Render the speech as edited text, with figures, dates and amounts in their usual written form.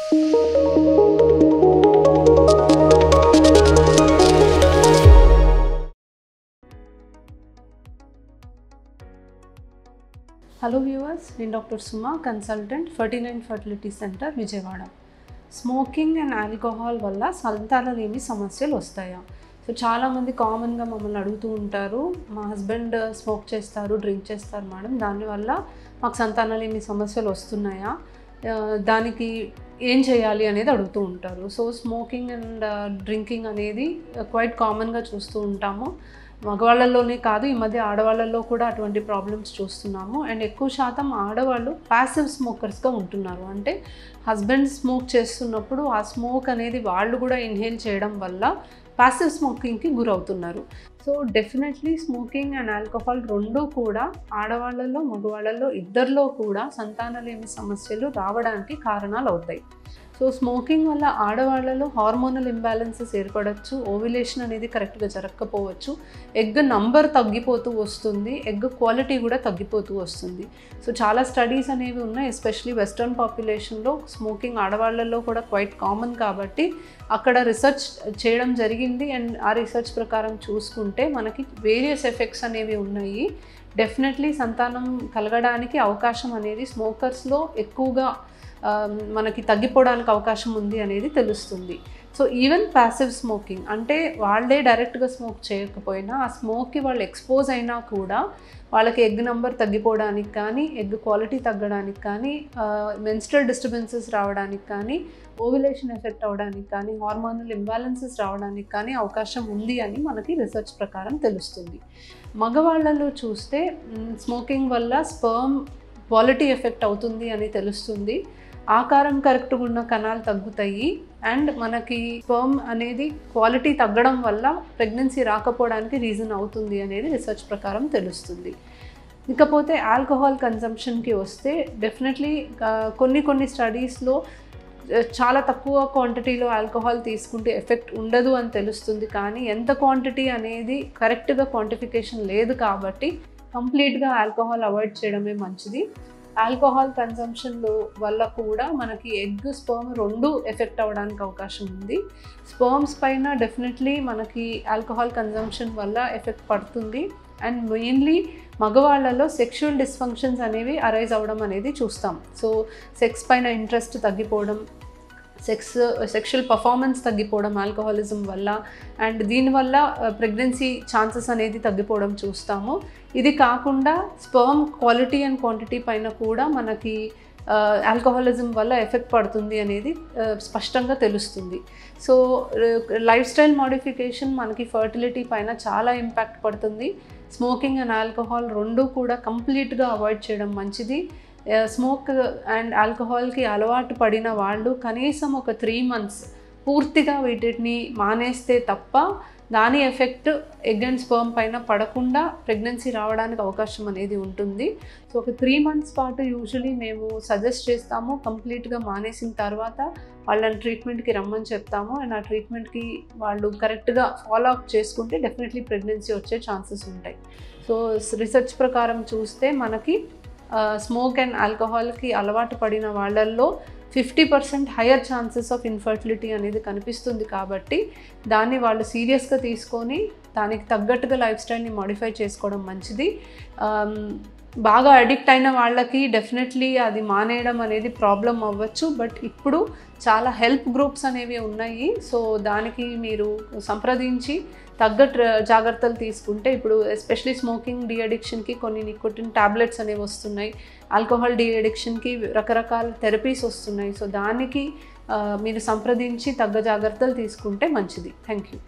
Hello viewers, నేను doctor Suma, consultant 49 fertility centre Vijayawada. Smoking and alcohol వల్ల సంతానలేమి సమస్యలు వస్తాయా? సో చాలామంది కామన్గా మమ్మల్ని అడుగుతూ ఉంటారు, మా హస్బెండ్ స్మోక్ చేస్తారు, డ్రింక్ చేస్తారు మేడం, దానివల్ల మాకు సంతానలేమి సమస్యలు వస్తున్నాయా, దానికి ఏం చేయాలి అనేది అడుగుతూ ఉంటారు. సో స్మోకింగ్ అండ్ డ్రింకింగ్ అనేది క్వైట్ కామన్గా చూస్తూ ఉంటాము. మగవాళ్ళలోనే కాదు, ఈ మధ్య ఆడవాళ్ళలో కూడా అటువంటి ప్రాబ్లమ్స్ చూస్తున్నాము. అండ్ ఎక్కువ శాతం ఆడవాళ్ళు ప్యాసివ్ స్మోకర్స్గా ఉంటున్నారు. అంటే హస్బెండ్ స్మోక్ చేస్తున్నప్పుడు ఆ స్మోక్ అనేది వాళ్ళు కూడా ఇన్హేల్ చేయడం వల్ల ప్యాసివ్ స్మోకింగ్కి గురవుతున్నారు. So definitely smoking and alcohol రెండూ కూడా ఆడవాళ్ళలో మగవాళ్ళలో ఇద్దరిలో కూడా సంతానలేమి సమస్యలు రావడానికి కారణాలు అవుతాయి. సో స్మోకింగ్ వల్ల ఆడవాళ్ళలో హార్మోనల్ ఇంబ్యాలెన్సెస్ ఏర్పడవచ్చు, ఓవ్యులేషన్ అనేది కరెక్ట్గా జరగకపోవచ్చు, ఎగ్ నంబర్ తగ్గిపోతూ వస్తుంది, ఎగ్ క్వాలిటీ కూడా తగ్గిపోతూ వస్తుంది. సో చాలా స్టడీస్ అనేవి ఉన్నాయి, ఎస్పెషలీ వెస్ట్రన్ పాపులేషన్లో స్మోకింగ్ ఆడవాళ్ళలో కూడా క్వైట్ కామన్ కాబట్టి అక్కడ రీసెర్చ్ చేయడం జరిగింది. అండ్ ఆ రీసెర్చ్ ప్రకారం చూసుకుంటే మనకి వేరియస్ ఎఫెక్ట్స్ అనేవి ఉన్నాయి. డెఫినెట్లీ సంతానం కలగడానికి అవకాశం అనేది స్మోకర్స్లో ఎక్కువగా మనకి తగ్గిపోవడానికి అవకాశం ఉంది అనేది తెలుస్తుంది. సో ఈవెన్ ప్యాసివ్ స్మోకింగ్ అంటే వాళ్ళే డైరెక్ట్గా స్మోక్ చేయకపోయినా ఆ స్మోక్కి వాళ్ళు ఎక్స్పోజ్ అయినా కూడా వాళ్ళకి ఎగ్ నెంబర్ తగ్గిపోవడానికి కానీ, ఎగ్ క్వాలిటీ తగ్గడానికి కానీ, మెన్స్ట్రల్ డిస్టర్బెన్సెస్ రావడానికి కానీ, ఓవ్యులేషన్ ఎఫెక్ట్ అవ్వడానికి కానీ, హార్మోనల్ ఇంబ్యాలెన్సెస్ రావడానికి కానీ అవకాశం ఉంది అని మనకి రీసెర్చ్ ప్రకారం తెలుస్తుంది. మగవాళ్ళలో చూస్తే స్మోకింగ్ వల్ల స్పర్మ్ క్వాలిటీ ఎఫెక్ట్ అవుతుంది అని తెలుస్తుంది. ఆకారం కరెక్ట్గా ఉన్న కణాలు తగ్గుతాయి అండ్ మనకి స్పర్మ్ అనేది క్వాలిటీ తగ్గడం వల్ల ప్రెగ్నెన్సీ రాకపోవడానికి రీజన్ అవుతుంది అనేది రీసెర్చ్ ప్రకారం తెలుస్తుంది. ఇకపోతే ఆల్కహాల్ కన్సంప్షన్కి వస్తే డెఫినెట్లీ కొన్ని స్టడీస్లో చాలా తక్కువ క్వాంటిటీలో ఆల్కహాల్ తీసుకుంటే ఎఫెక్ట్ ఉండదు అని తెలుస్తుంది. కానీ ఎంత క్వాంటిటీ అనేది కరెక్ట్గా క్వాంటిఫికేషన్ లేదు కాబట్టి కంప్లీట్గా ఆల్కహాల్ అవాయిడ్ చేయడమే మంచిది. ఆల్కహాల్ కన్సంప్షన్లో వల్ల కూడా మనకి ఎగ్, స్పర్మ్ రెండు ఎఫెక్ట్ అవ్వడానికి అవకాశం ఉంది. స్పర్మ్స్ పైన డెఫినెట్లీ మనకి ఆల్కహాల్ కన్సంప్షన్ వల్ల ఎఫెక్ట్ పడుతుంది. అండ్ మెయిన్లీ మగవాళ్ళలో సెక్షువల్ డిస్ఫంక్షన్స్ అనేవి అరైజ్ అవ్వడం అనేది చూస్తాం. సో సెక్స్ పైన ఇంట్రెస్ట్ తగ్గిపోవడం, సెక్షువల్ పర్ఫార్మెన్స్ తగ్గిపోవడం ఆల్కహాలిజం వల్ల, అండ్ దీనివల్ల ప్రెగ్నెన్సీ ఛాన్సెస్ అనేది తగ్గిపోవడం చూస్తాము. ఇది కాకుండా స్పర్మ్ క్వాలిటీ అండ్ క్వాంటిటీ పైన కూడా మనకి ఆల్కహాలిజం వల్ల ఎఫెక్ట్ పడుతుంది అనేది స్పష్టంగా తెలుస్తుంది. సో లైఫ్ స్టైల్ మోడిఫికేషన్ మనకి ఫర్టిలిటీ పైన చాలా ఇంపాక్ట్ పడుతుంది. స్మోకింగ్ అండ్ ఆల్కహాల్ రెండు కూడా కంప్లీట్గా అవాయిడ్ చేయడం మంచిది. స్మోక్ అండ్ ఆల్కహాల్కి అలవాటు పడిన వాళ్ళు కనీసం ఒక 3 months పూర్తిగా వీటిని మానేస్తే తప్ప దాని ఎఫెక్ట్ ఎగ్ అండ్ స్పర్మ్ పైన పడకుండా ప్రెగ్నెన్సీ రావడానికి అవకాశం అనేది ఉంటుంది. సో ఒక 3 months పాటు యూజువలీ మేము సజెస్ట్ చేస్తాము. కంప్లీట్గా మానేసిన తర్వాత వాళ్ళని ట్రీట్మెంట్కి రమ్మని చెప్తాము. అండ్ ఆ ట్రీట్మెంట్కి వాళ్ళు కరెక్ట్గా ఫాలో అప్ చేసుకుంటే డెఫినెట్లీ ప్రెగ్నెన్సీ వచ్చే ఛాన్సెస్ ఉంటాయి. సో రీసెర్చ్ ప్రకారం చూస్తే మనకి స్మోక్ అండ్ ఆల్కహాల్కి అలవాటు పడిన వాళ్ళల్లో 50% హయ్యర్ ఛాన్సెస్ ఆఫ్ ఇన్ఫర్టిలిటీ అనేది కనిపిస్తుంది. కాబట్టి దాన్ని వాళ్ళు సీరియస్గా తీసుకొని దానికి తగ్గట్టుగా లైఫ్ స్టైల్ని మోడిఫై చేసుకోవడం మంచిది. బాగా అడిక్ట్ అయిన వాళ్ళకి డెఫినెట్లీ అది మానేయడం అనేది ప్రాబ్లం అవ్వచ్చు. బట్ ఇప్పుడు చాలా హెల్ప్ గ్రూప్స్ అనేవి ఉన్నాయి. సో దానికి మీరు సంప్రదించి తగ్గ జాగ్రత్తలు తీసుకుంటే, ఇప్పుడు ఎస్పెషలీ స్మోకింగ్ డీ అడిక్షన్కి కొన్ని నికోటిన్ టాబ్లెట్స్ అనేవి వస్తున్నాయి, ఆల్కహాల్ డీ అడిక్షన్కి రకరకాల థెరపీస్ వస్తున్నాయి. సో దానికి మీరు సంప్రదించి తగ్గ జాగ్రత్తలు తీసుకుంటే మంచిది. Thank you.